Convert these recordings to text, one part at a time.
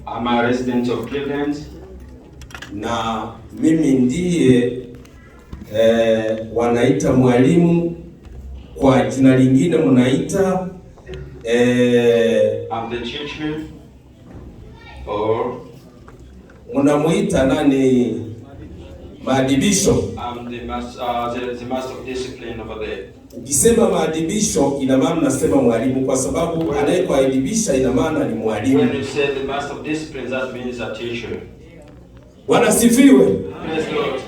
I'm a resident of Cleveland. Na mimi ndiye wanaita mwalimu, kwa jina lingine mnaita I'm the teacher, or mnamuita nani? Maadibisho. I'm the master of discipline over there. Ukisema maadibisho ina maana nasema mwalimu, kwa sababu anayekuadibisha ina maana ni mwalimu. When you say the master of discipline, that means a teacher. Bwana sifiwe. Praise Lord.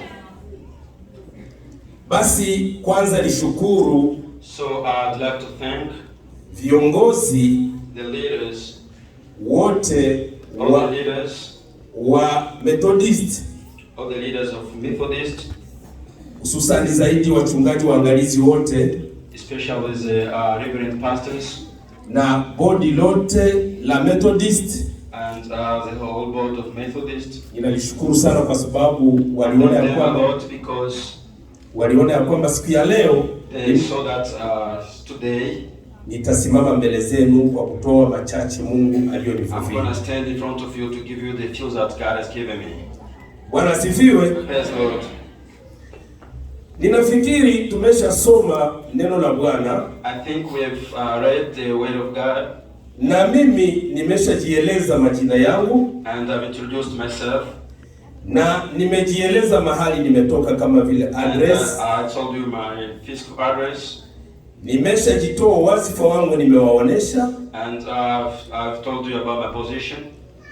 Basi kwanza nishukuru So I'd like to thank viongozi the leaders, wote all the leaders wa Methodist, all the leaders of Methodist, hususani zaidi wachungaji waangalizi wote, especially the reverend pastors, na bodi lote la Methodist, and the whole board of Methodist. Ninalishukuru sana kwa sababu waliona ya kwamba siku ya leo they saw that today nitasimama mbele zenu kwa kutoa machache Mungu aliyonifunulia. I'm going to stand in front of you to give you the tools that God has given me. Bwana sifiwe. Praise Lord. Ninafikiri tumeshasoma neno la Bwana. I think we have read the word of God. Na mimi nimeshajieleza majina yangu, and I've introduced myself, na nimejieleza mahali nimetoka kama vile address. I told you my physical address. Nimeshajitoa wasifa wangu, nimewaonesha, and I've told you about my position.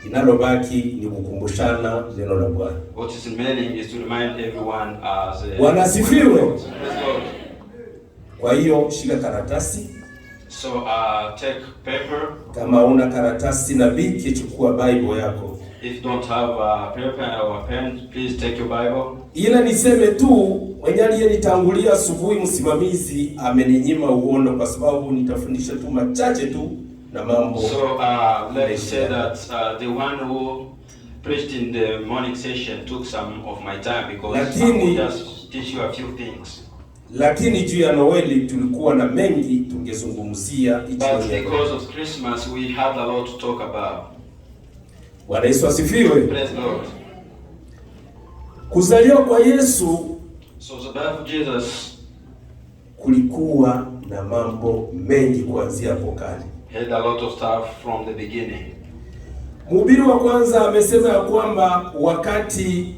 Inalobaki ni kukumbushana neno la Bwana. What is remaining is to remind everyone as a Bwana sifiwe. Kwa hiyo shika karatasi. So take paper. Kama una karatasi na biki, chukua Bible yako. If you don't have a paper or a pen, please take your Bible. Ila niseme tu, mwenye aliyenitangulia asubuhi, msimamizi ameninyima uono kwa sababu nitafundisha tu machache tu na mambo. So let me say that the one who preached in the morning session took some of my time because I will just teach you a few things. Lakini juu ya Noeli tulikuwa na mengi tungezungumzia. But because of Christmas we had a lot to talk about. Bwana Yesu asifiwe. Praise Lord. Kuzaliwa kwa Yesu, so the birth of Jesus, kulikuwa na mambo mengi kuanzia hapo kale. Had a lot of stuff from the beginning. Mhubiri wa kwanza amesema ya kwamba wakati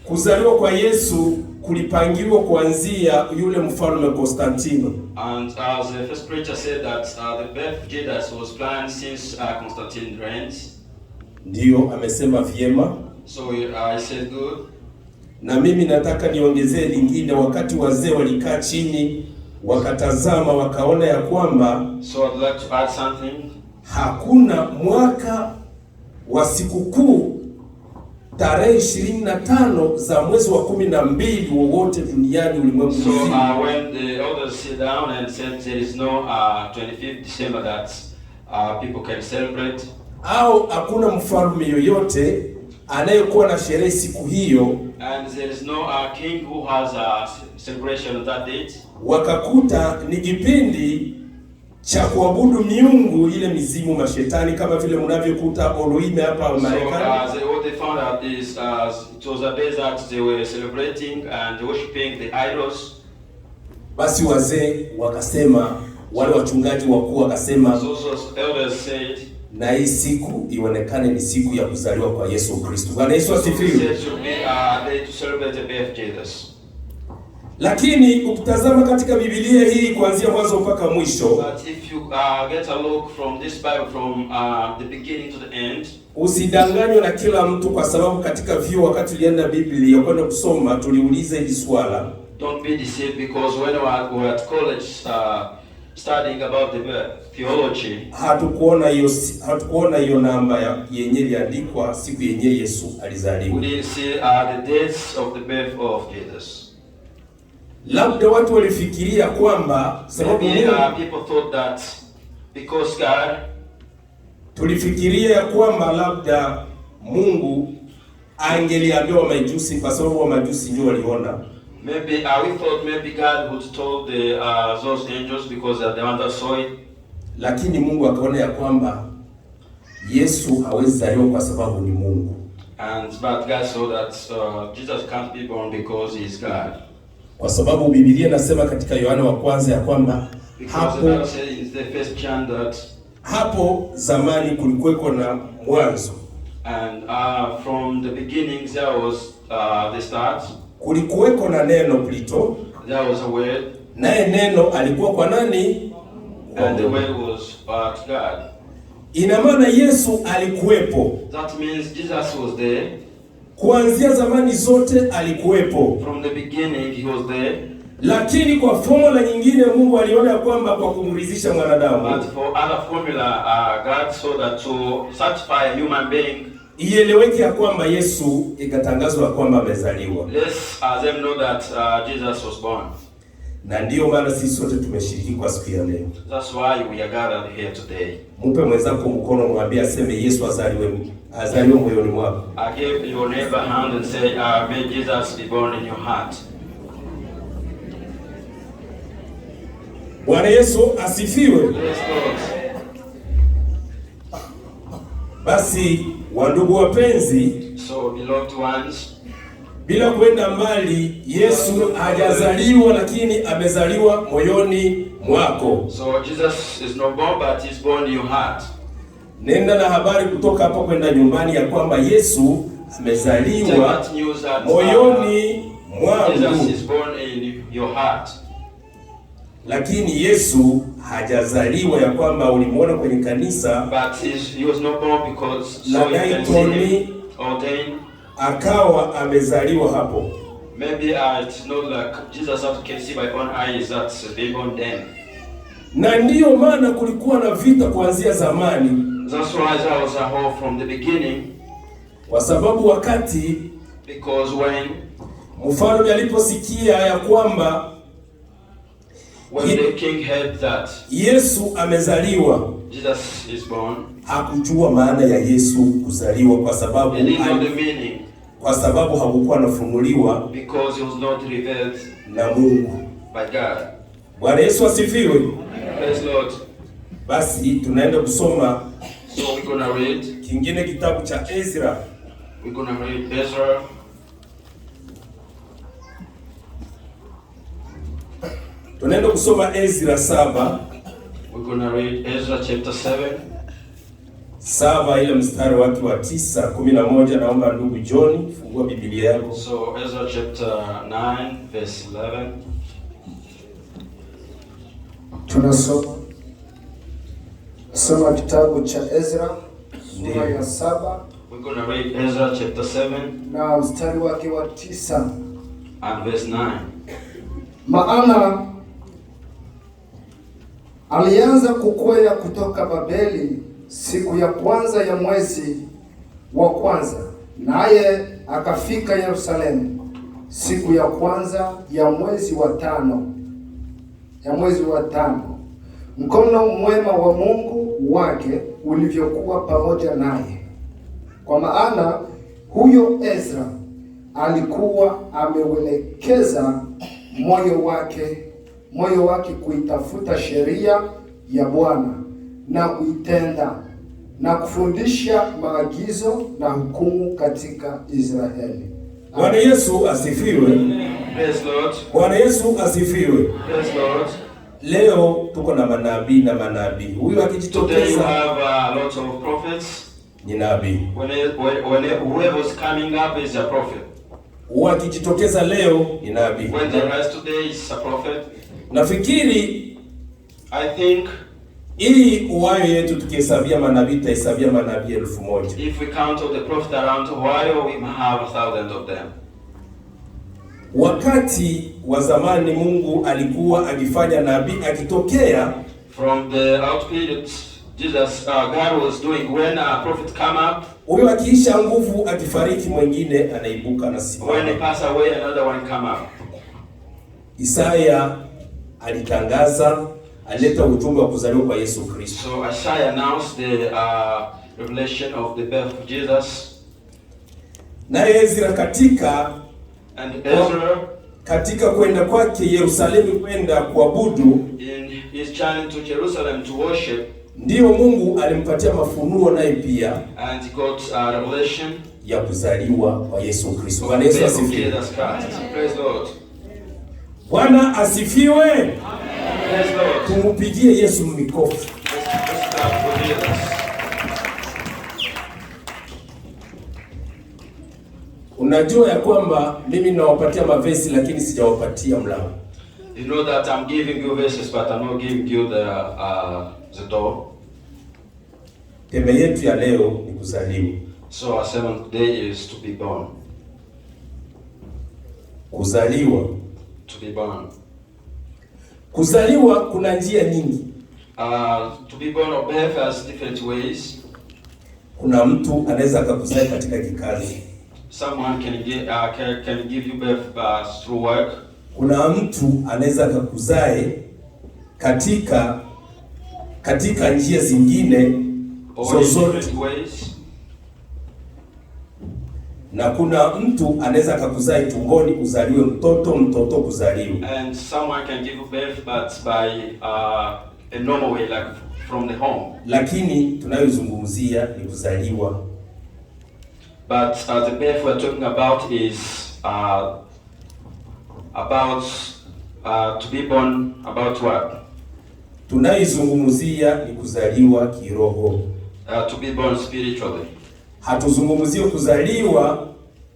kuzaliwa kwa Yesu kulipangiwa kuanzia yule mfalme Konstantino. And the first preacher said that the birth of Jesus was planned since Constantine reigns. Ndio amesema vyema. So I said good. Na mimi nataka niongezee lingine. Wakati wazee walikaa chini wakatazama, wakaona ya kwamba so I'd like to add something. Hakuna mwaka wa sikukuu tarehe 25 za mwezi wa 12 wowote duniani ulimwengu mzima. So when the elders sit down and said there is no 25th December that people can celebrate, au hakuna mfalme yoyote anayekuwa na sherehe siku hiyo, and there is no king who has a celebration on that date, wakakuta ni kipindi cha kuabudu miungu, ile mizimu, mashetani, kama vile mnavyokuta Elohim hapa Marekani. So what they found out is it was a day that they were celebrating and worshiping the idols. Basi wazee wakasema, wale wachungaji wakuu wakasema, so elders said, na hii siku ionekane ni siku ya kuzaliwa kwa Yesu Kristo. Bwana Yesu asifiwe. Day to celebrate the birth of Jesus. Lakini ukitazama katika Biblia hii kuanzia mwanzo mpaka mwisho, but if you get a look from this Bible from the beginning to the end, usidanganywe na kila mtu, kwa sababu katika vyuo wakati tulienda Biblia kwenda kusoma tuliuliza hili swala. Don't be deceived, because when we were at college studying about the theology, hatukuona hiyo namba yenye iliandikwa siku yenye Yesu alizaliwa. We didn't see the dates of the birth of Jesus. Labda watu walifikiria kwamba sababu people thought that because God, tulifikiria ya kwamba labda Mungu angeliambia Wamajusi, kwa sababu Wamajusi ndio waliona. Maybe we thought maybe God would told those angels because they are the ones that saw it. Lakini Mungu akaona ya kwamba Yesu hawezi zaliwa kwa sababu ni Mungu. But God saw that Jesus can't be born because he is God. Kwa sababu Biblia inasema katika Yohana wa kwanza ya kwamba hapo zamani kulikuweko na mwanzo. And from the beginning there was the start. Kulikuweko na neno Plito. There was a word. Naye neno alikuwa kwa nani? And the word was God. Ina maana Yesu alikuwepo. That means Jesus was there. Kuanzia zamani zote alikuwepo. From the beginning he was there. Lakini kwa formula nyingine Mungu aliona kwamba kwa kumridhisha mwanadamu. But for other formula God saw that to satisfy a human being. Ieleweke ya kwamba Yesu ikatangazwa kwamba amezaliwa. Let's them know that Jesus was born. Na ndio maana sisi sote tumeshiriki kwa siku ya leo. That's why we are gathered here today. Mpe mwenzako mkono, mwambie aseme Yesu azaliwe moyoni mwako. Give your neighbor a hand and say, may Jesus be born in your heart. Bwana Yesu asifiwe. Yes, Lord. Basi wandugu wapenzi, so beloved ones, bila kwenda mbali, Yesu hajazaliwa lakini amezaliwa moyoni mwako. So Jesus is not born but he's born in your heart. Nenda na habari kutoka hapa kwenda nyumbani ya kwamba Yesu amezaliwa moyoni mwangu. Jesus is born in your heart. Lakini Yesu hajazaliwa ya kwamba ulimuona kwenye kanisa. But he was not born because ordained. Akawa amezaliwa hapo. Maybe it's not like Jesus can see by own eyes that's they born then. Na ndiyo maana kulikuwa na vita kuanzia zamani. That's why there was a war from the beginning. Kwa sababu wakati because when mfalme aliposikia ya kwamba when the king heard that Yesu amezaliwa, Jesus is born, hakujua maana ya Yesu kuzaliwa kwa sababu kwa sababu hakukuwa nafunuliwa because he was not revealed na Mungu by God. Bwana Yesu asifiwe. Praise Lord. Basi tunaenda kusoma so we're gonna read kingine kitabu cha Ezra. We're gonna read Ezra. Tunaenda kusoma Ezra 7. We're gonna read Ezra chapter 7 ile mstari wake wa 9-11. Naomba ndugu John fungua Biblia yako. So Ezra chapter 9 verse 11. Tunasoma kitabu cha Ezra sura ya 7. We're gonna read Ezra chapter 7 na mstari wake wa 9 and verse 9. Maana alianza kukwea kutoka Babeli siku ya kwanza ya mwezi wa kwanza, naye akafika Yerusalemu siku ya kwanza ya mwezi wa tano. Mkono mwema wa Mungu wake ulivyokuwa pamoja naye, kwa maana huyo Ezra alikuwa ameuelekeza moyo wake kuitafuta sheria ya Bwana na kuitenda na kufundisha maagizo na hukumu katika Israeli. Bwana Yesu asifiwe. Praise Lord. Bwana Yesu asifiwe. Praise Lord. Leo tuko na manabii. Huyu akijitokeza, today we have a lot of prophets. Ni nabii. Whoever is coming up is a prophet. Akijitokeza leo ni nabii. When they rise today is a prophet. Nafikiri I think ili uwayo yetu tukihesabia manabii tutahesabia manabii 1000. If we count all the prophets around Ohio, we have 1,000 of them. Wakati wa zamani Mungu alikuwa akifanya nabii akitokea from the out periods Jesus God was doing when a prophet come up. Huyo akiisha nguvu akifariki, mwingine anaibuka na simama. When he pass away, another one come up. Isaya alitangaza, aleta ujumbe wa kuzaliwa kwa Yesu Kristo. So Isaiah announced the revelation of the birth of Jesus. Na Ezra katika kwenda kwake Yerusalemu kwenda kuabudu, in his journey to Jerusalem to worship, Ndio Mungu alimpatia mafunuo naye pia. And he got a revelation ya kuzaliwa kwa Yesu Kristo. Bwana Yesu asifiwe. Praise Lord. Bwana asifiwe. Praise Lord. Tumupigie Yesu mikofi. Unajua ya kwamba mimi nawapatia mavesi lakini sijawapatia mlango. You know that I'm giving you verses but I'm not giving you the door. Teme yetu ya leo ni kuzaliwa. So our sermon today is to be born. Kuzaliwa. To be born. Kuzaliwa kuna njia nyingi. To be born or birth has different ways. Kuna mtu anaweza akakuzaa katika kikazi. Someone can give you birth through work. Kuna mtu anaweza akakuzae katika njia zingine zozote. Na kuna mtu anaweza akakuzae tumboni uzaliwe mtoto kuzaliwa. And someone can give you birth but by a normal way like from the home. Lakini tunayozungumzia ni kuzaliwa. But the birth we're talking about is to be born about what? Tunaizungumzia ni kuzaliwa kiroho. To be born spiritually. Hatuzungumzii kuzaliwa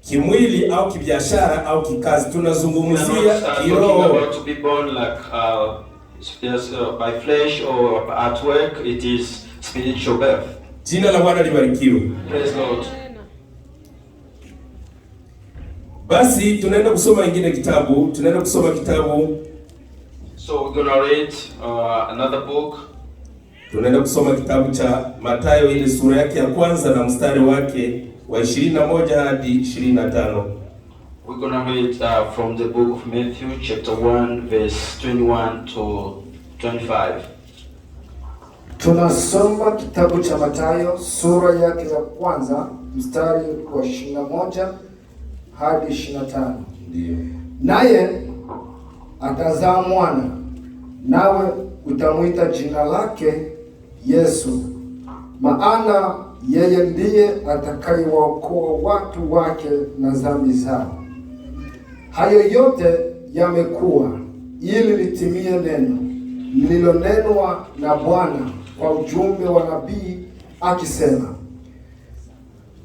kimwili au kibiashara au kikazi. Tunazungumzia kiroho. To be born like by flesh or at work, it is spiritual birth. Jina la Bwana libarikiwe. Praise Lord. Basi tunaenda kusoma kitabu. So we're going to read another book. Tunaenda kusoma kitabu cha Mathayo ile sura yake ya kwanza na mstari wake wa 21 hadi 25. We're going to read from the book of Matthew chapter 1 verse 21 to 25. Tunasoma kitabu cha Mathayo sura yake ya kwanza mstari wa 21 hadi 25. Ndio. Naye atazaa mwana, nawe utamwita jina lake Yesu, maana yeye ndiye atakayewaokoa watu wake na dhambi zao. Hayo yote yamekuwa ili litimie neno lililonenwa na Bwana kwa ujumbe wa nabii akisema,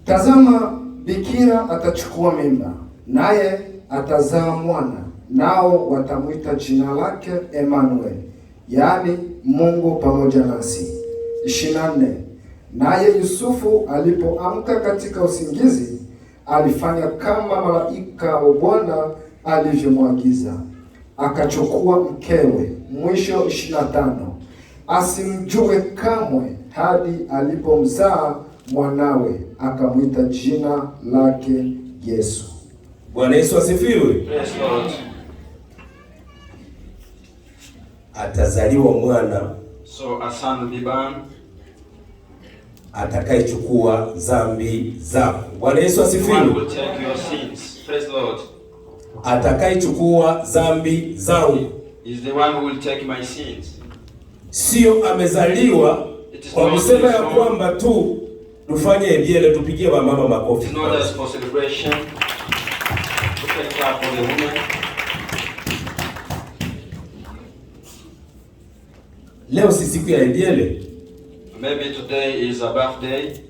tazama, bikira atachukua mimba, naye atazaa mwana, nao watamwita jina lake Emmanuel, yaani Mungu pamoja nasi. 24. Naye Yusufu alipoamka katika usingizi, alifanya kama malaika wa Bwana alivyomwagiza, akachukua mkewe. Mwisho 25. Asimjue kamwe hadi alipomzaa mwanawe, akamwita jina lake Yesu. Bwana Yesu asifiwe. Praise Lord. Atazaliwa mwana, so a son will be born, atakayechukua dhambi zako. Bwana Yesu asifiwe. one will take your sins. Praise Lord. Atakayechukua dhambi zangu Is the one who will take my sins. Sio amezaliwa kwa kusema ya kwamba tu tufanye ebyele tupigie mama makofi. It's not just for celebration. To take clap for the woman. Leo si siku ya ebyele. Maybe today is a birthday.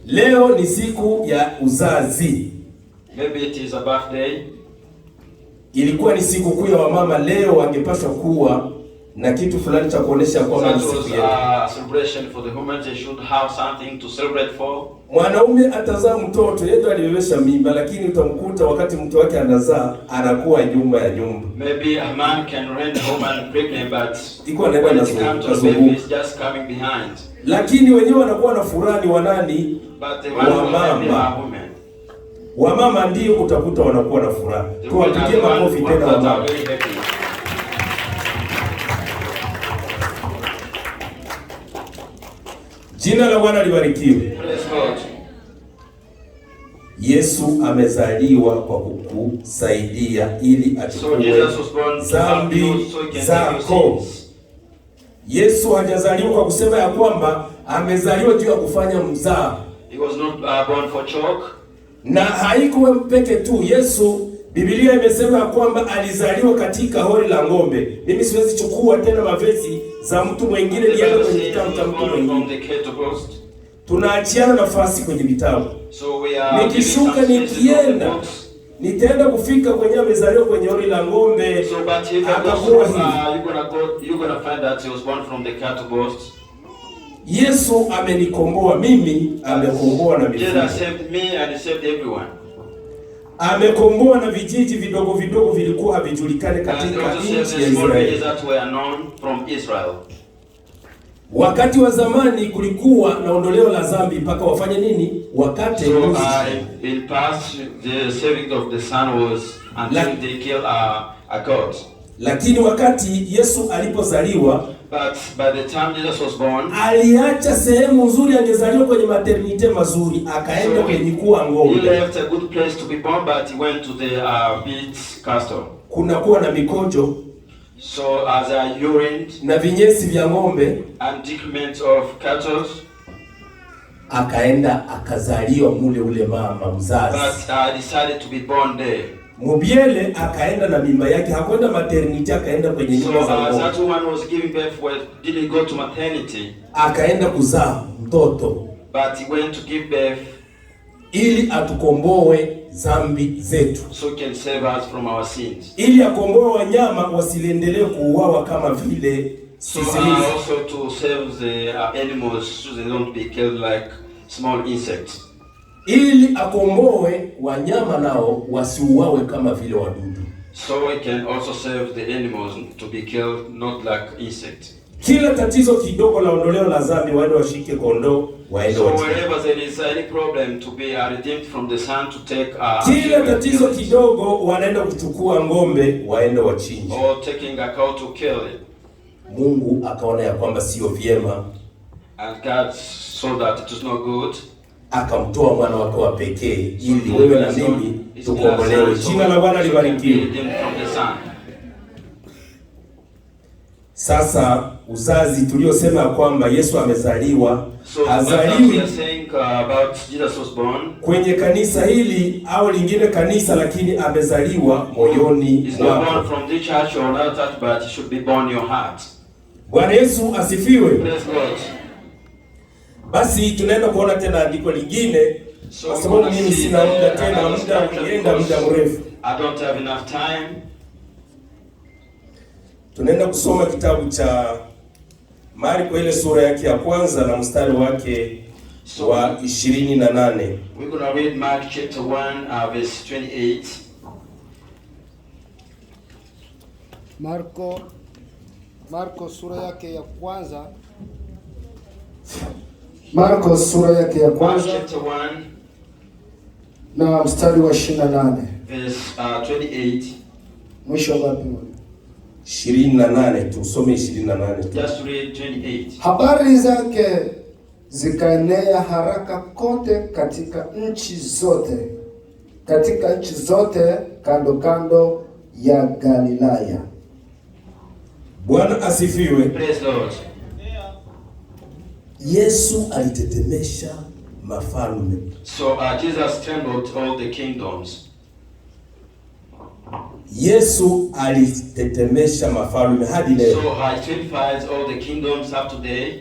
Leo ni siku ya uzazi. Maybe it is a birthday. Ilikuwa ni siku kuu ya wamama. Leo wangepaswa kuwa na kitu fulani cha kuonesha kwamba ni siku ya celebration for the women. They should have something to celebrate for. Mwanaume atazaa mtoto, yeye alibebesha mimba, lakini utamkuta wakati mtu wake anazaa anakuwa nyuma ya nyumba. Maybe a man can rent a woman pregnant, but iko anaenda na baby is just coming behind. Lakini wenyewe wanakuwa na furani wanani? But the one who are women. Wamama ndio utakuta wanakuwa na furaha. Tuwapigie makofi tena wamama. Jina la Bwana libarikiwe. Praise God. Yesu amezaliwa kwa kukusaidia ili achukue dhambi zako. Yesu hajazaliwa kwa kusema ya kwamba amezaliwa juu ya kufanya mzaa. He was not born for chalk. Na haikuwa peke tu. Yesu, Biblia imesema ya kwamba alizaliwa katika hori la ng'ombe. Mimi siwezi chukua tena mavesi za mtu mwingine niende kwenye kitabu cha mtu mwingine. Tunaachiana nafasi kwenye vitabu. So we are nikishuka nikienda nitaenda kufika kwenye amezaliwa kwenye hori la ng'ombe. So but if you're gonna find that he was born from the cattle boast. Yesu amenikomboa mimi, amekomboa na mifugo. Jesus saved me and he saved everyone. Amekomboa na vijiji vidogo vidogo vilikuwa havijulikani katika nchi ya Israeli. Wakati wa zamani kulikuwa na ondoleo la dhambi mpaka wafanye nini? Wakate mbuzi. In past the saving of the son was until they kill a goat. Lakini wakati Yesu alipozaliwa, but by the time Jesus was born, aliacha sehemu nzuri, angezaliwa kwenye maternity mazuri, akaenda kwenye kuwa ng'ombe. He left a good place to be born, but he went to the beat castle. Kuna kuwa na mikojo, so as a urine na vinyesi vya ng'ombe and decrement of cattle. Akaenda akazaliwa mule ule mama mzazi. But decided to be born there. Mubiele akaenda na mimba yake, hakwenda maternity, akaenda kwenye nyumba za ng'ombe. So that woman was giving birth, didn't go to maternity. Akaenda kuzaa mtoto. But he went to give birth ili atukomboe dhambi zetu. So he can save us from our sins. Ili akomboe wanyama wasiendelee kuuawa kama vile sisi. So also to save the animals so they don't be killed like small insects. Ili akomboe wanyama nao wasiuawe kama vile wadudu. So we can also save the animals to be killed not like insects. Kila tatizo kidogo la ondoleo la dhambi waende washike kondoo waende wachinje. So wherever there is any problem to be redeemed from the sun to take kila tatizo kidogo wanaenda kuchukua ng'ombe waende wachinje. Or taking a cow to kill it. Mungu akaona ya kwamba sio vyema. And God saw that it was not good. Akamtoa mwana wake wa pekee ili wewe na mimi tukombolewe. Jina la Bwana libarikiwe. Sasa uzazi tuliosema kwamba Yesu amezaliwa, azaliwi kwenye kanisa hili au lingine kanisa, lakini amezaliwa moyoni mwako. Bwana Yesu asifiwe. Basi tunaenda kuona tena andiko lingine, kwa sababu mimi sina muda tena, muda unaenda muda mrefu. I don't have enough time. Tunaenda kusoma kitabu cha Marko ile sura yake ya kwanza na mstari wake wa 28. We're going to read Mark chapter 1 verse 28. Marko sura yake ya kwanza. Marko sura yake ya kwanza na mstari wa 28. Verse 28. Mwisho wapi? 28, tusome 28. Just read 28. Habari zake zikaenea haraka kote katika nchi zote kando kando ya Galilaya. Bwana asifiwe. Praise Lord. Yesu alitetemesha mafalme. So Jesus trembled all the kingdoms. Yesu alitetemesha mafalme hadi leo. So he terrifies all the kingdoms up to today.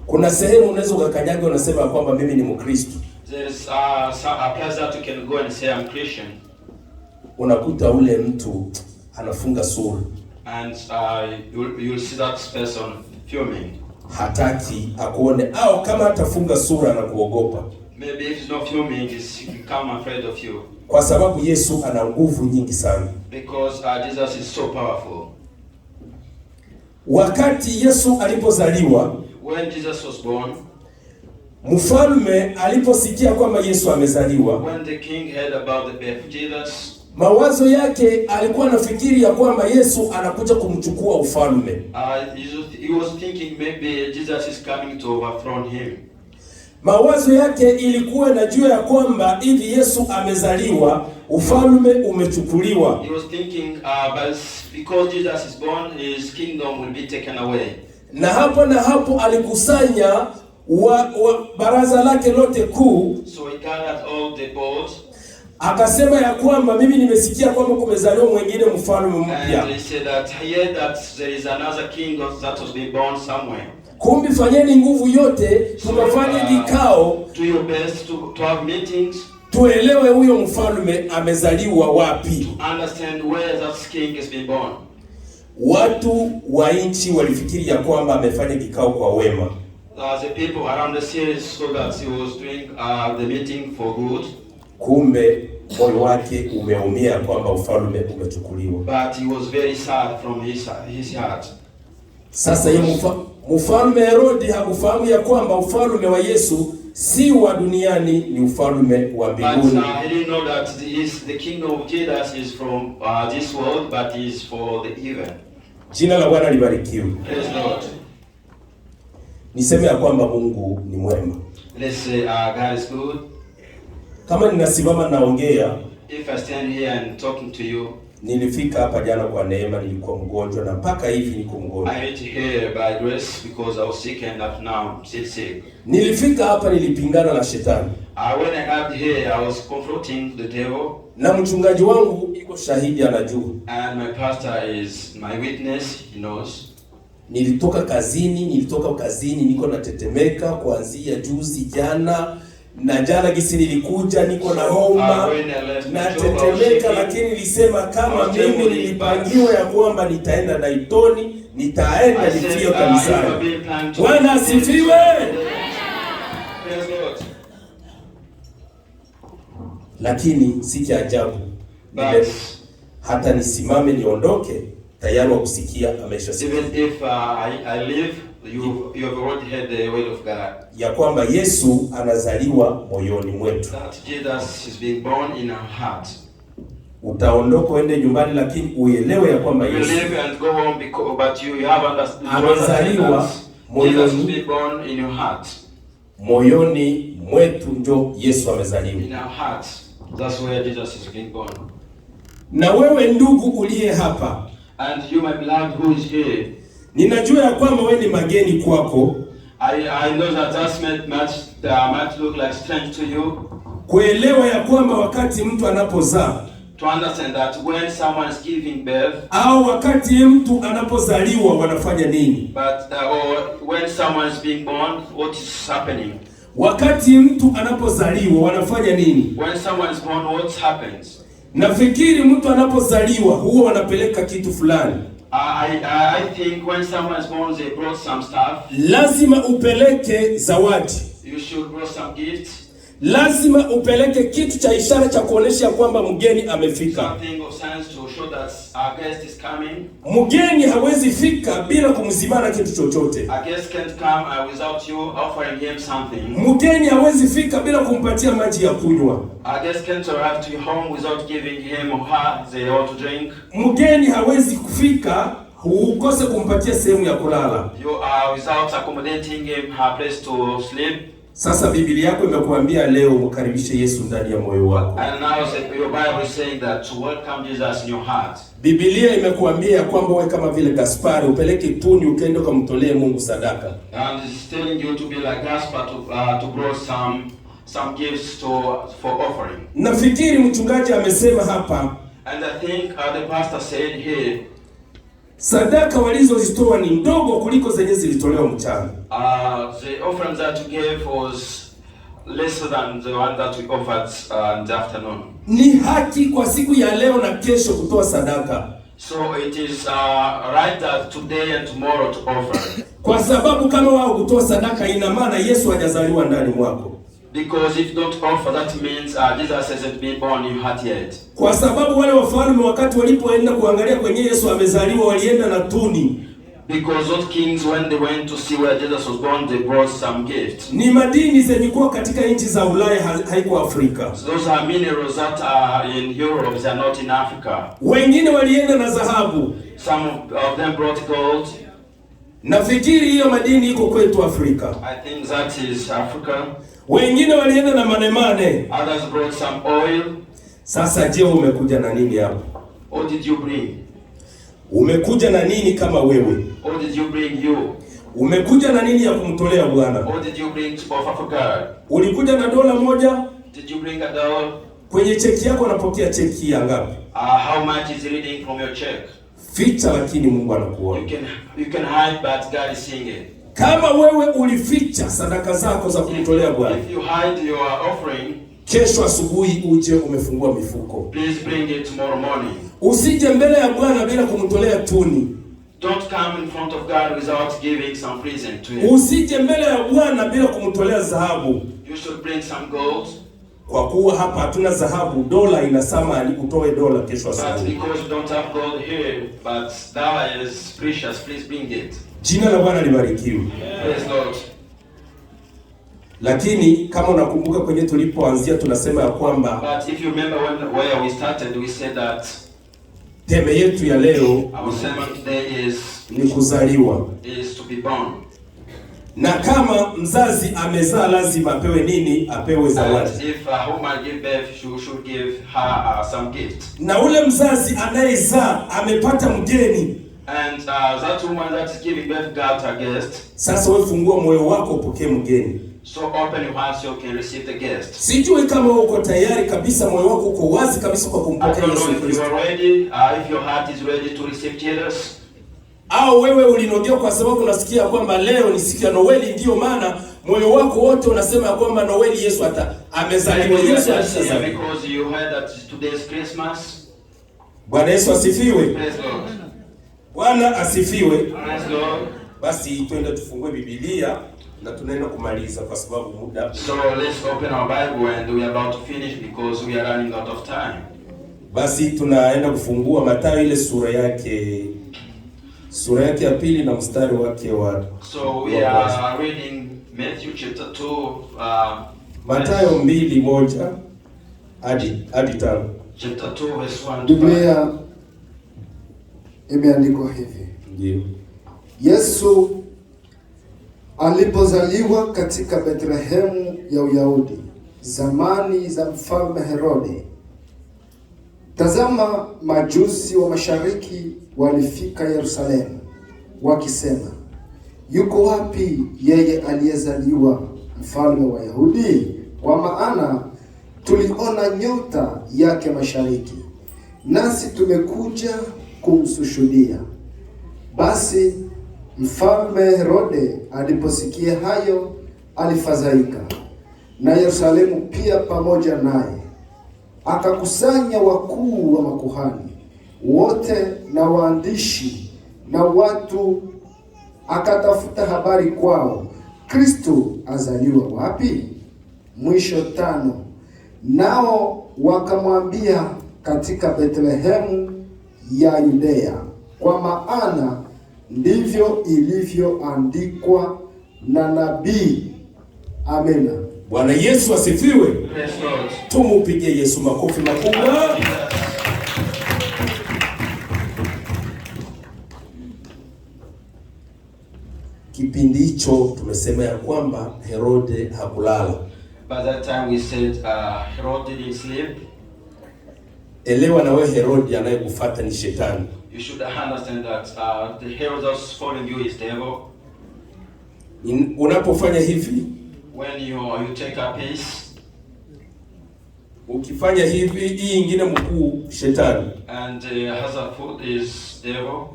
Kuna sehemu unaweza ukakanyaga unasema kwamba mimi ni Mkristo. There is a place that you can go and say I'm Christian. Unakuta ule mtu anafunga sura. And you'll see that person fuming. Hataki akuone, au kama atafunga sura na kuogopa. Maybe if he's not fuming, he's become afraid of you. Kwa sababu Yesu ana nguvu nyingi sana. Because Jesus is so powerful. Wakati Yesu alipozaliwa, when Jesus was born, mfalme aliposikia kwamba Yesu amezaliwa, when the king heard about the birth of Jesus, mawazo yake alikuwa anafikiri ya kwamba Yesu anakuja kumchukua ufalme. He was thinking maybe Jesus is coming to overthrow him. Mawazo yake ilikuwa inajua ya kwamba hivi Yesu amezaliwa, ufalme umechukuliwa. He was thinking but because Jesus is born, his kingdom will be taken away. Na hapo alikusanya baraza lake lote kuu. So he gathered all the board. Akasema ya kwamba mimi nimesikia kwamba kumezaliwa mwingine mfalme mpya. And he said that I heard that there is another king that was being born somewhere. Kumbi fanyeni nguvu yote tukafanye vikao. Do your best to have meetings. Tuelewe huyo mfalme amezaliwa wapi. Understand where that king is being born. Watu wa nchi walifikiri ya kwamba amefanya kikao kwa wema. The people around the city saw that he was doing the meeting for good. Kumbe moyo wake umeumia kwamba ufalme umechukuliwa. But he was very sad from his heart. Sasa yeye mfalme Herodi hakufahamu ya kwamba ufalme wa Yesu si wa duniani, ni ufalme wa mbinguni. But he didn't know that the kingdom of Jesus is from this world, but is for the heaven. Jina la Bwana libarikiwe. Praise God. Niseme ya kwamba Mungu ni mwema. Let's say God is good. Kama ninasimama naongea, If I stand here and talking to you, nilifika hapa jana kwa neema, nilikuwa mgonjwa na mpaka hivi niko mgonjwa. I reached here by grace because I was sick and now I'm still sick. Nilifika hapa nilipingana na shetani. When I got here, I was confronting the devil. Na mchungaji wangu iko shahidi, anajua. And my pastor is my witness, he knows. Nilitoka kazini niko natetemeka kuanzia juzi jana. Na jana gisi nilikuja niko na homa na tetemeka, lakini nilisema kama mimi nilipangiwa ya kwamba nitaenda Daitoni, nitaenda nifio kanisani. Bwana asifiwe. Lakini si cha ajabu, hata nisimame niondoke, tayari wa kusikia ameshasikia. Even if I live, you have already heard the word of God. Ya kwamba Yesu anazaliwa moyoni mwetu. That Jesus is being born in our heart. Utaondoka uende nyumbani, lakini uelewe ya kwamba You live and go home because, but you have understood. Amezaliwa Jesus is being born in your heart. Moyoni mwetu ndio Yesu amezaliwa. In our hearts. That's where Jesus is being born. Na wewe ndugu uliye hapa, and you my beloved who is here, ninajua ya kwamba wewe ni mageni kwako. I know that might look like strange to you. Kuelewa ya kwamba wakati mtu anapozaa, to understand that when someone is giving birth, au wakati mtu anapozaliwa wanafanya nini, but or when someone is being born, what is happening. Wakati mtu anapozaliwa wanafanya nini? When someone is born, what happens? Nafikiri mtu anapozaliwa huwa wanapeleka kitu fulani. I think when someone is born, they brought some stuff. Lazima upeleke zawadi. You should bring some gifts. Lazima upeleke kitu cha ishara cha kuonesha kwamba mgeni amefika. Something of sense to show that our guest is coming. Mgeni hawezi fika bila kumzimana kitu chochote. A guest can't come without you offering him something. Mgeni hawezi fika bila kumpatia maji ya kunywa. A guest can't arrive to your home without giving him or her the water to drink. Mgeni hawezi kufika ukose kumpatia sehemu ya kulala. You are without accommodating him her place to sleep. Sasa Biblia yako imekuambia leo mkaribishe Yesu ndani ya moyo wako. And now your Bible is saying that to welcome Jesus in your heart. Biblia imekuambia kwamba wewe kama vile Gaspari upeleke tuni ukaende kumtolee Mungu sadaka. And it's telling you to be like Gaspar to bring some gifts for offering. Nafikiri mchungaji amesema hapa. And I think the pastor said here, sadaka walizozitoa ni ndogo kuliko zenye zilitolewa mchana. The offering that you gave was lesser than the one that we offered in the afternoon. Ni haki kwa siku ya leo na kesho kutoa sadaka. So it is right that today and tomorrow to offer. Kwa sababu kama wao kutoa sadaka ina maana Yesu hajazaliwa ndani mwako. Because if you don't offer, that means Jesus hasn't been born in your heart yet. Kwa sababu wale wafalme wakati walipoenda kuangalia kwenye Yesu amezaliwa walienda na tuni. Because those kings when they went to see where Jesus was born, they brought some gifts. Ni madini zenye kuwa katika nchi za Ulaya, haiko Afrika. Those are minerals that are in Europe, they are not in Africa. Wengine walienda na dhahabu. Some of them brought gold. Nafikiri hiyo madini iko kwetu Afrika. I think that is Africa. Wengine walienda na manemane. Others brought some oil. Sasa je, umekuja na nini hapo? What did you bring? Umekuja na nini kama wewe? What did you bring you? Umekuja na nini ya kumtolea Bwana? What did you bring to offer for God? Ulikuja na dola moja? Did you bring a dollar? Kwenye cheki yako unapokea cheki ya ngapi? How much is reading from your check? Ficha, lakini Mungu anakuona. You can hide, but God is seeing it. Kama wewe ulificha sadaka zako za kumtolea Bwana, if you hide your offering, kesho asubuhi uje umefungua mifuko. Please bring it tomorrow morning. Usije mbele ya Bwana bila kumtolea tuni. Don't come in front of God without giving some present to him. Usije mbele ya Bwana bila kumtolea dhahabu. You should bring some gold. Kwa kuwa hapa hatuna dhahabu, dola inasema utoe dola kesho asubuhi. But because you don't have gold here, but dollar is precious, please bring it. Jina la Bwana libarikiwe. Praise Lord. Lakini kama unakumbuka kwenye tulipoanzia tunasema ya kwamba, but if you remember where we started, we said that teme yetu ya leo, our sermon today ni kuzaliwa, is to be born. Na kama mzazi amezaa lazima apewe nini? Apewe zawadi. If a woman give birth, you should give her some gift. Na ule mzazi anayezaa amepata mgeni, and that woman that is giving birth got a guest. Sasa wewe fungua moyo wako upokee mgeni. So open your heart so you can receive the guest. Sijui kama uko tayari kabisa, moyo wako uko wazi kabisa kwa kumpokea Yesu Kristo. If you are ready, if your heart is ready to receive Jesus. Au wewe ulinogea kwa sababu unasikia kwamba leo ni siku ya Noeli, ndio maana moyo wako wote unasema kwamba Noeli Yesu amezaliwa. Yesu alizaliwa. Because you heard that today is Christmas. Bwana Yesu asifiwe. Praise Lord. Bwana asifiwe. Praise Lord. Basi twende tufungue Biblia na tunaenda kumaliza kwa sababu muda. So let's open our Bible and we are about to finish because we are running out of time. Basi tunaenda kufungua Mathayo ile sura yake ya pili na mstari wake wa. So we are reading Matthew chapter 2 Mathayo 2:1 hadi 5. Chapter 2 verse 1 to 5. Biblia imeandikwa hivi. Ndio. Yesu alipozaliwa katika Bethlehemu ya Uyahudi, zamani za mfalme Herode, tazama, majusi wa mashariki walifika Yerusalemu wakisema, yuko wapi yeye aliyezaliwa mfalme wa Yahudi? Kwa maana tuliona nyota yake mashariki, nasi tumekuja kumshuhudia. Basi mfalme Herode aliposikia hayo alifadhaika, na Yerusalemu pia pamoja naye. Akakusanya wakuu wa makuhani wote na waandishi na watu, akatafuta habari kwao, Kristo azaliwa wapi? Mwisho 5. Nao wakamwambia, katika Bethlehemu ya Yudea, kwa maana ndivyo ilivyoandikwa na nabii. Amina. Bwana Yesu asifiwe. Praise Lord. Tumupigie Yesu makofi makubwa. Kipindi hicho tumesema ya kwamba Herode hakulala. By that time we said Herod didn't sleep. Elewa na wewe, Herode anayekufuata ni shetani. You should understand that the Herod that's following you is devil. Unapofanya hivi, when you take a piece, ukifanya hivi, hii ingine mkuu shetani, and has a foot is devil.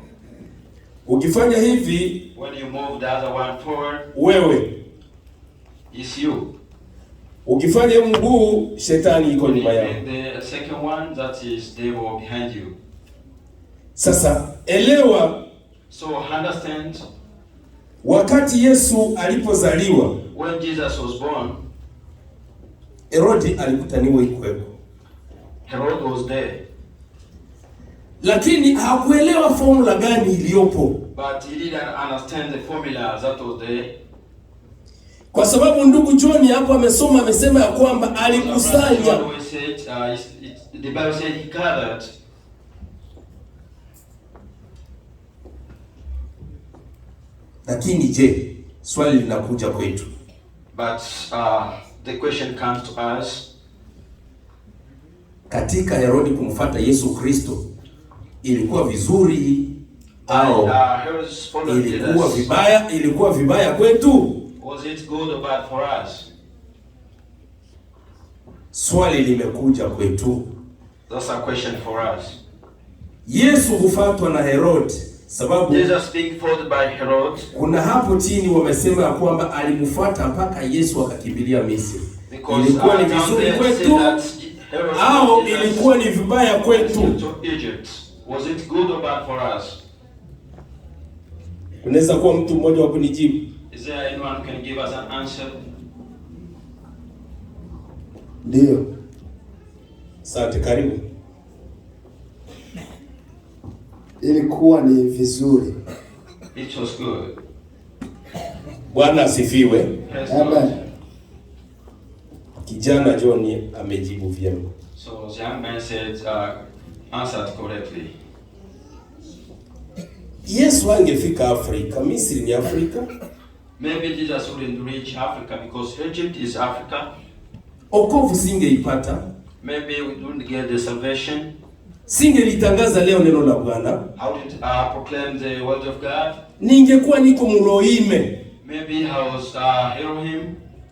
Ukifanya hivi, when you move the other one forward, wewe is you. Ukifanya mguu, shetani iko nyuma yako. The second one, that is devil behind you. Sasa elewa, so understand, wakati Yesu alipozaliwa, when Jesus was born, Herode alikutaniwa ikweko. Herod was there. Lakini hakuelewa formula gani iliyopo. But he didn't understand the formula that was there. Kwa sababu ndugu John hapo amesema ya kwamba alikusanya. The Bible said he gathered. Lakini je, swali linakuja kwetu. But the question comes to us. Katika Herodi kumfuata Yesu Kristo, ilikuwa vizuri Au ilikuwa vibaya kwetu? Was it good or bad for us? Swali limekuja kwetu. That's a question for us. Yesu hufuatwa na Herod sababu Jesus being followed by Herod. Kuna hapo chini wamesema ya kwamba alimfuata mpaka Yesu akakimbilia Misri. Ilikuwa ni vizuri kwetu au ilikuwa ni vibaya kwetu? Was it good or bad for us? Unaweza kuwa mtu mmoja wa kunijibu. Is there anyone who can give us an answer? Ndio. Asante, karibu. Ilikuwa ni vizuri. It was good. Bwana asifiwe. Amen. Kijana John amejibu vyema. So the young man said, answered correctly. Yesu angefika Afrika, Misri ni Afrika. Maybe Jesus wouldn't reach Africa because Egypt is Africa. Okovu singeipata. Maybe we wouldn't get the salvation. Singelitangaza leo neno la Bwana. I wouldn't proclaim the word of God. Ningekuwa niko Muloime. Maybe I was Elohim.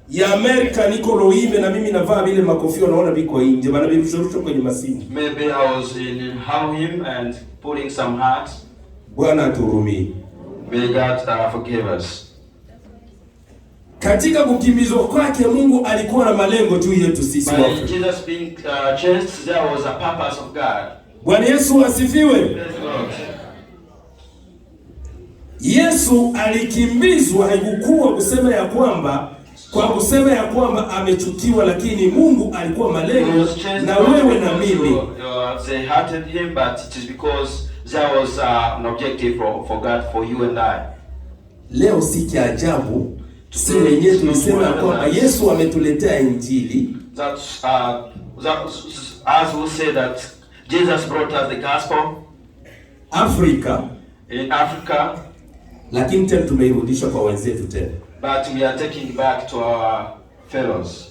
Ya Amerika niko Loime na mimi navaa vile makofia naona biko nje bana birusha kwenye masimu. Maybe I was in Elohim and putting some hats. Bwana aturumie. May God forgive us. Katika kukimbizwa kwake Mungu alikuwa na malengo juu yetu sisi watu. By Jesus being chased, there was a purpose of God. Bwana Yesu asifiwe. Yesu alikimbizwa haikuwa kusema ya kwamba amechukiwa, lakini Mungu alikuwa malengo na wewe na mimi. They hated him, but it is because there was an objective for God, for you and I. Leo si ajabu sisi wenyewe tulisema kwamba Yesu ametuletea injili. That's as we say that Jesus brought us the gospel. In Africa. Lakini tena tumeirudisha kwa wenzetu tena. But we are taking back to our fellows.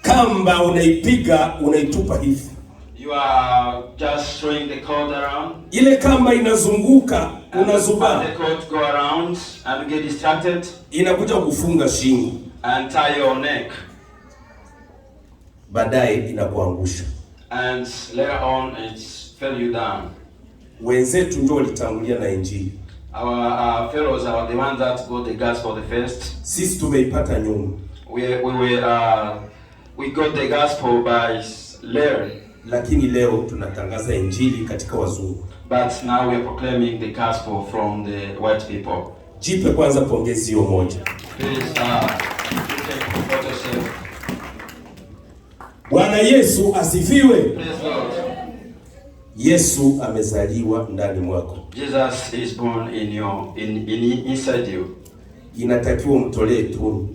Kamba unaipiga unaitupa hivi. You are just throwing the cord around. Ile kamba inazunguka unazuba. The cord go around and get distracted. Inakuja kufunga shingo. And tie your neck. Baadaye inakuangusha. And later on it fell you down. Wenzetu ndio walitangulia na injili. Our fellows are the ones that got the gospel the first. Sisi tumeipata nyuma. We got the gospel by later. Lakini leo tunatangaza injili katika wazungu. But now we are proclaiming the gospel from the white people. Jipe kwanza pongezi hiyo moja. Please, Bwana Yesu asifiwe. Praise God. Yesu amezaliwa ndani mwako. Jesus is born inside you. Inatakiwa umtolee tunu.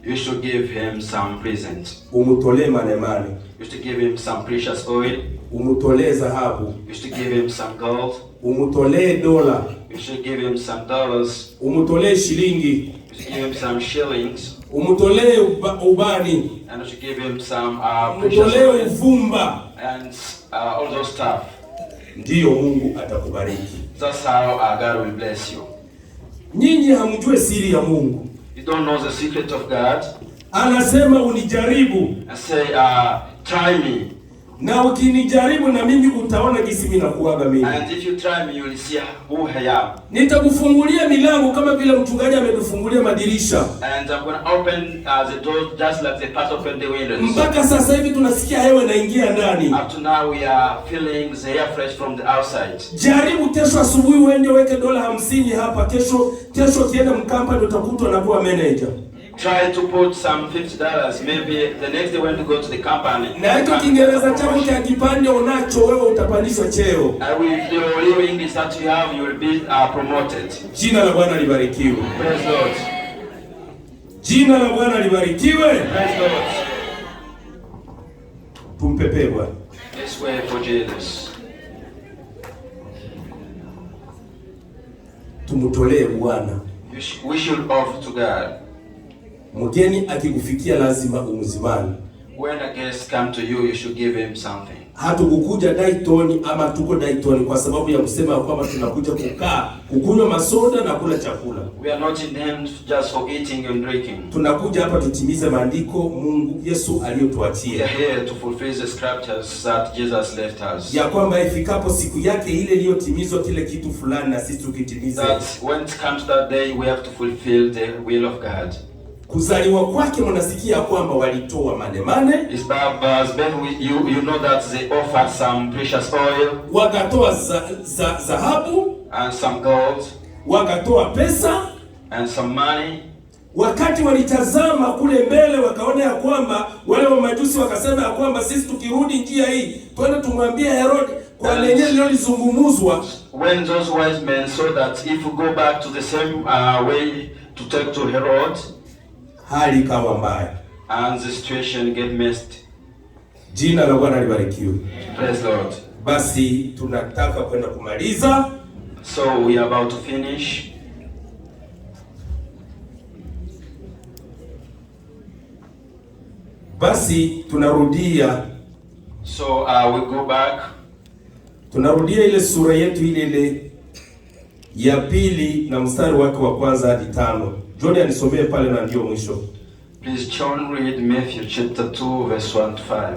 You should give him some present. Umutolee manemane. You should give him some precious oil. Umutolee dhahabu. You should give him some gold. Umutolee dola. You should give him some dollars. Umutolee shilingi. You should give him some shillings. Umutolee ubani. And you should give him some precious oil. Umutolee uvumba. And all those stuff. Ndiyo Mungu atakubariki. That's how God will bless you. Nyinyi hamjue siri ya Mungu. You don't know the secret of God. Anasema unijaribu. I say, try me. Na ukinijaribu na mimi utaona jinsi mimi nakuaga mimi. And if you try me, you will see who I am. Nitakufungulia milango kama vile mchungaji ametufungulia madirisha. And I'm going to open the door just like the pastor opened the windows. Mpaka sasa hivi tunasikia hewa inaingia ndani. Up to now we are feeling the air fresh from the outside. Jaribu kesho asubuhi uende weke $50 hapa, kesho kienda Mkamba utakutwa na kuwa manager. Try to put some $50. Maybe the next day when you go to the company. Na hicho Kiingereza chako cha kipande unacho wewe utapandishwa cheo. And with the real English that you have, you will be promoted. Jina la Bwana libarikiwe. Praise God. Jina la Bwana libarikiwe. Praise God. Tumpepe Bwana. Let's wait for Jesus. Tumutolee Bwana. We should offer to God. Mgeni akikufikia lazima umzimani. When a guest come to you, you should give him something. Hatukukuja Dayton ama tuko Dayton kwa sababu ya kusema kwamba tunakuja kukaa, kukunywa masoda na kula chakula. We are not in them just for eating and drinking. Tunakuja hapa tutimize maandiko Mungu Yesu aliyotuachia. We are here to fulfill the scriptures that Jesus left us. Ya kwamba ifikapo siku yake ile iliyotimizwa kile kitu fulani na sisi tukitimiza. That when it comes to that day we have to fulfill the will of God. Kuzaliwa kwake mnasikia kwamba walitoa manemane. You know that they offered some precious oil. Wakatoa dhahabu and some gold. Wakatoa pesa and some money. Wakati walitazama kule mbele wakaona ya kwamba wale wa majusi wakasema ya kwamba sisi tukirudi njia hii twende tumwambie Herode kwa lenyewe lilizungumuzwa. When those wise men saw that if we go back to the same way to take to Herod, hali ikawa mbaya and the situation get messed. Jina la Bwana libarikiwe. Praise Lord. Basi tunataka kwenda kumaliza. So we are about to finish. Basi tunarudia. So we go back. Tunarudia ile sura yetu ile ya pili na mstari wake wa kwanza hadi 5. John anisomee pale na ndio mwisho. Please John read Matthew chapter 2 verse 1 to 5.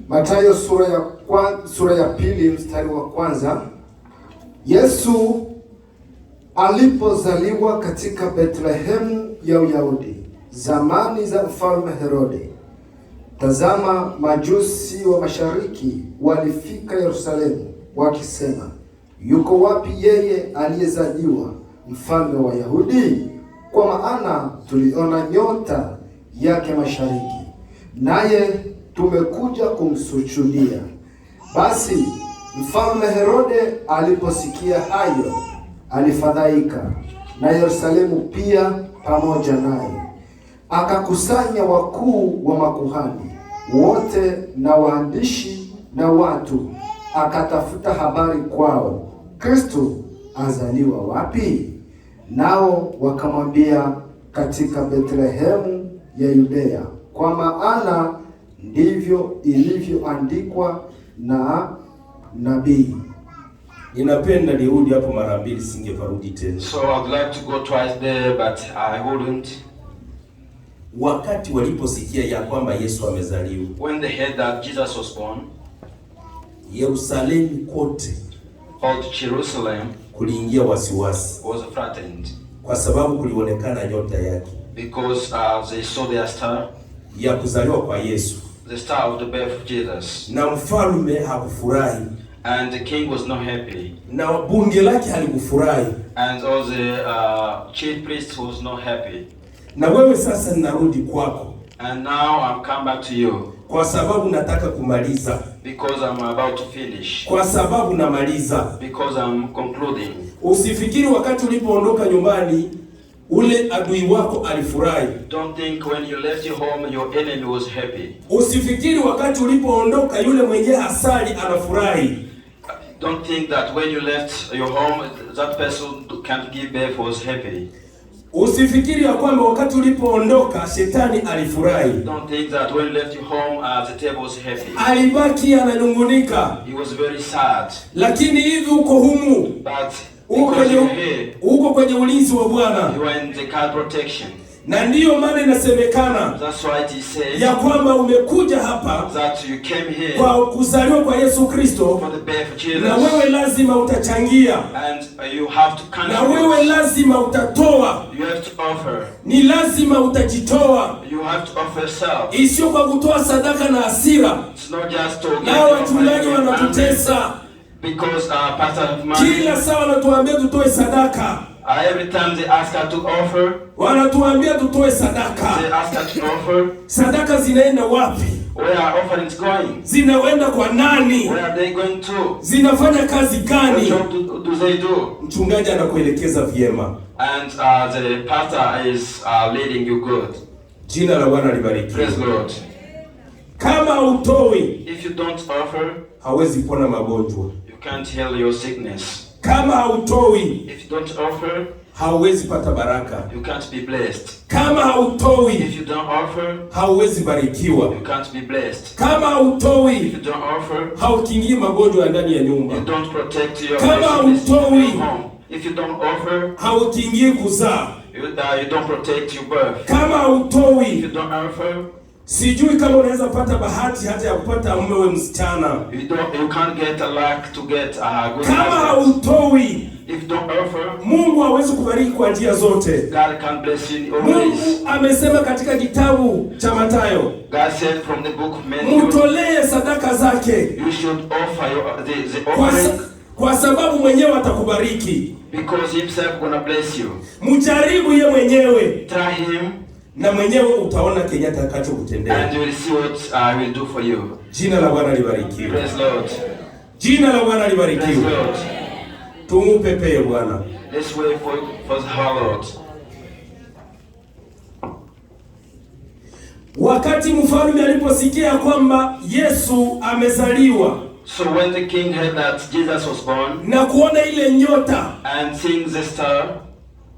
Mathayo sura ya pili mstari wa kwanza. Yesu alipozaliwa katika Bethlehemu ya Uyahudi, zamani za mfalme Herode, tazama, majusi wa mashariki walifika Yerusalemu wakisema, yuko wapi yeye aliyezaliwa mfalme wa Yahudi? Kwa maana tuliona nyota yake mashariki, naye tumekuja kumsujudia. Basi mfalme Herode aliposikia hayo, alifadhaika, na Yerusalemu pia pamoja naye. Akakusanya wakuu wa makuhani wote na waandishi na watu, akatafuta habari kwao, Kristo azaliwa wapi? Nao wakamwambia, katika Bethlehemu ya Yudea, kwa maana ndivyo ilivyoandikwa na nabii. Ninapenda nirudi hapo mara mbili, singeparudi tena. So I'd like to go twice there, but I wouldn't. Wakati waliposikia ya kwamba Yesu amezaliwa, when they heard that Jesus was born, Yerusalemu kote, all Jerusalem, kuliingia wasiwasi, was frightened, kwa sababu kulionekana nyota yake, because they saw their star, ya kuzaliwa kwa Yesu, the star of the birth of Jesus. Na mfalme hakufurahi, and the king was not happy, na bunge lake halikufurahi, and all the chief priest was not happy. Na wewe sasa ninarudi kwako, and now I'm come back to you, kwa sababu nataka kumaliza, because I'm about to finish, kwa sababu namaliza, because I'm concluding. Usifikiri wakati ulipoondoka nyumbani ule adui wako alifurahi. Don't think when you left your home your enemy was happy. Usifikiri wakati ulipoondoka yule mwenye asali anafurahi. Don't think that when you left your home that person can't give birth was happy. Usifikiri ya kwamba wakati ulipoondoka shetani alifurahi. Don't think that when you left your home the devil was happy. Alibaki ananungunika. He was very sad. Lakini hivi uko humu. But uko kwenye ulinzi wa Bwana. You are in the God protection. Na ndiyo maana inasemekana ya kwamba umekuja hapa kwa kuzaliwa kwa Yesu Kristo, na wewe lazima utachangia, na wewe lazima utatoa, ni lazima utajitoa, isio kwa kutoa sadaka na hasira. Na wachungaji wanatutesa kila saa, wanatuambia tutoe sadaka. Every time they ask her to offer, wanatuambia tutoe sadaka. They ask her to offer. Sadaka zinaenda wapi? Where are offerings going? Zinaenda kwa nani? Where are they going to? Zinafanya kazi gani? What job do they do? Mchungaji anakuelekeza vyema. And the pastor is leading you good. Jina la Bwana libarikiwe. Praise God. Kama utoi, if you don't offer, hawezi pona magonjwa. You can't heal your sickness. Kama hautoi, if you don't offer, hauwezi pata baraka. You can't be blessed. Kama hautoi, If you don't offer, hauwezi barikiwa. you can't be blessed. Kama hautoi, If you don't offer, haukingii magonjwa ndani ya nyumba. you don't protect your Kama business hautoi, home. If you don't offer, haukingii kuzaa. you don't protect your birth. Kama If hautoi, you don't offer, sijui kama unaweza pata bahati hata ya kupata mume msichana. you can't get a luck to get a good Kama husband. hautoi, If you don't offer, Mungu hawezi kubariki kwa njia zote. God can bless you in all Mungu ways. amesema katika kitabu cha Mathayo, God said from the book of Matthew, mtolee sadaka zake you should offer the offering, kwa sababu mwenyewe atakubariki. because himself gonna bless you. Mjaribu ye mwenyewe Try him na mwenyewe utaona Kenya atakachokutendea. and you will see what I will do for you. Jina la Bwana libarikiwe. Praise Lord. Jina la Bwana Praise libarikiwe. Lord. Tumupepee Bwana. Let's wait for the Lord. Wakati mfalme aliposikia kwamba Yesu amezaliwa So when the king heard that Jesus was born na kuona ile nyota, and seeing the star,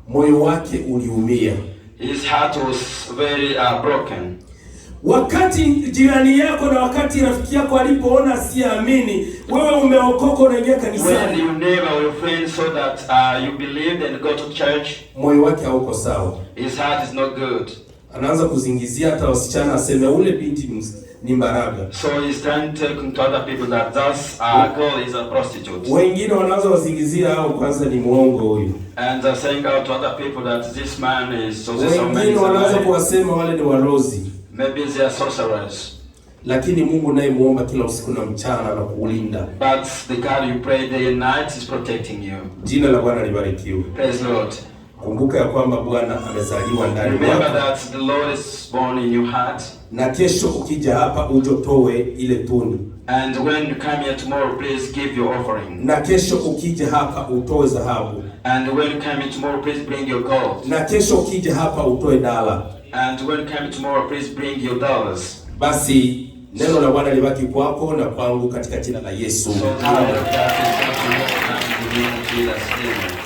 moyo wake uliumia. his heart was very broken. Wakati jirani yako na wakati rafiki yako alipoona siamini, wewe umeokoka unaingia When kanisani, your neighbor or your friend saw that you believed and go to church, moyo wake hauko sawa. his heart is not good. Anaanza kuzingizia hata wasichana, aseme ule binti ni mbaraga. So he's trying to talk to other people that this girl is a prostitute. Wengine wanaanza wasingizia hao kwanza ni muongo huyu. And they're saying out to other people that this man is so Wengine wanaanza kuwasema wale ni warozi. maybe they are sorcerers. Lakini Mungu naye muomba kila usiku na mchana na kuulinda. But the God you pray day and night is protecting you. Jina la Bwana libarikiwe. Praise Lord. Kumbuka ya kwamba Bwana amezaliwa ndani Remember yako. that the Lord is born in your heart. Na kesho ukija hapa ujotoe ile tuni. And when you come here tomorrow, please give your offering. Na kesho ukija hapa utoe dhahabu. And when you come here tomorrow, please bring your gold. Na kesho ukija hapa utoe dala. And when you come here tomorrow, please bring your dollars. Basi neno la Bwana libaki kwako na kwangu katika jina la Yesu. So the word of God is coming in the name of Jesus. Amen.